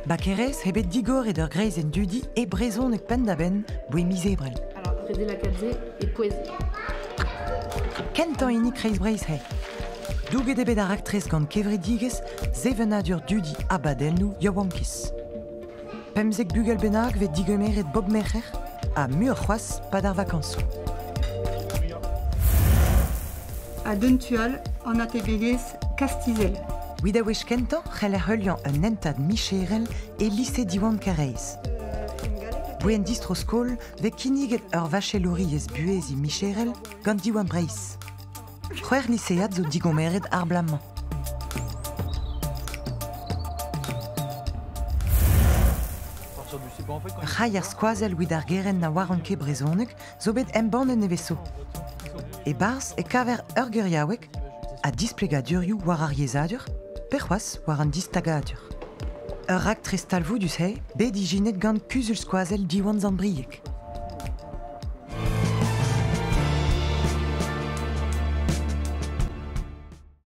Bakerez hebet digor ed ur greiz en dudi e brezon e pendaben boe misebrel. Alors, Redé Lacadze et poésie. Kentan inik reiz breiz he. Douget ebet ar aktrez gant kevredigez zevenadur dudi abadennou yawankis. Pemzek bugel bennak vet digomeret Bob Mercher a mur c'hoaz pad ar vakansou. À Duntual, en atebegez Castizel. Ouida wech kentan c'hell er heulian un entad Micherel e lise diwan kareiz. Boen distro skol ve kiniget ur vachelouriez buezi Micherel gant diwan breiz. C'hwer lisead zo digomeret ar blamman. Rai ar skoazel ouid ar geren na waranke brezonek zo bet emban en eveso. E barz e kaver ur guriaouek a displegadurioù war ar yezadur, perc'hoaz war an distagadur. Ur rak trestalvoudus hei, bet ijinet gant kuzul skoazel diwan zambriek.